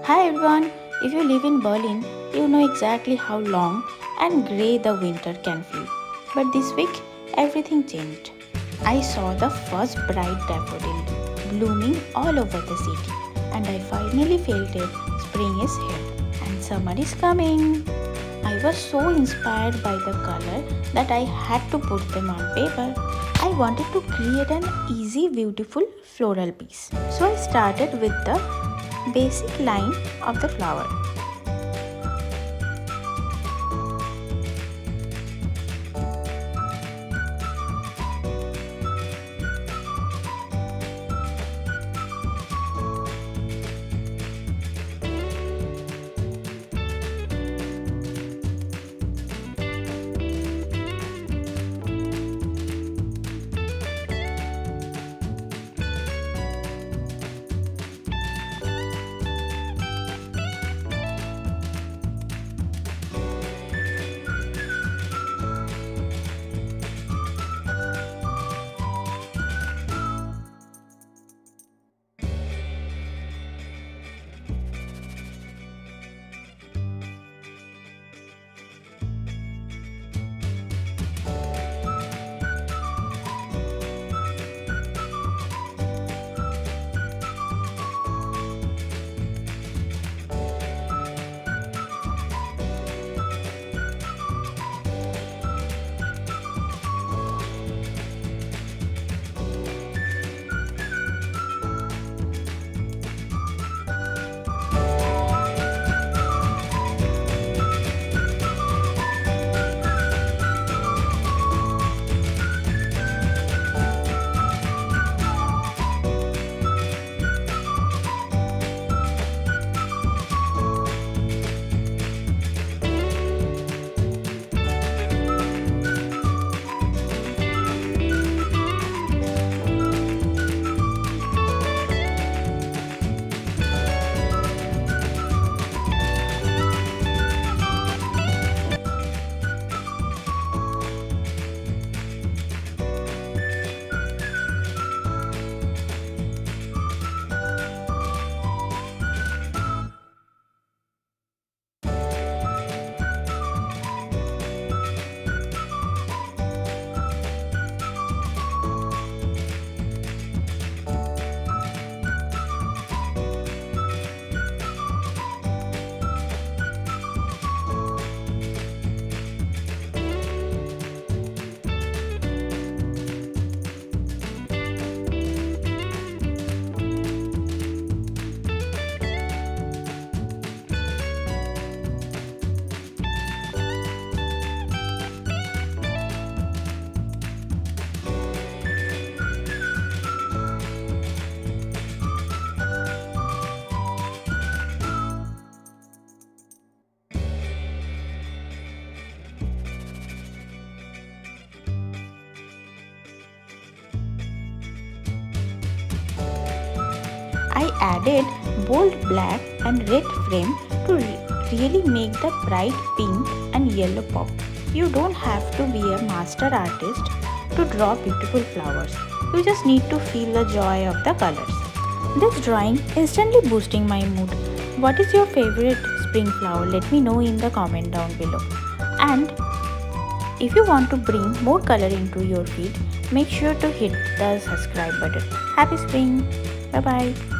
Hi everyone, if you live in Berlin, you know exactly how long and grey the winter can feel. But this week, everything changed. I saw the first bright daffodil blooming all over the city, and I finally felt it. Spring is here and summer is coming. I was so inspired by the color that I had to put them on paper. I wanted to create an easy, beautiful floral piece. So I started with the basic line of the flower. I added bold black and red frame to really make the bright pink and yellow pop. You don't have to be a master artist to draw beautiful flowers. You just need to feel the joy of the colors. This drawing instantly boosting my mood. What is your favorite spring flower? Let me know in the comment down below. And if you want to bring more color into your feed, make sure to hit the subscribe button. Happy spring! Bye bye.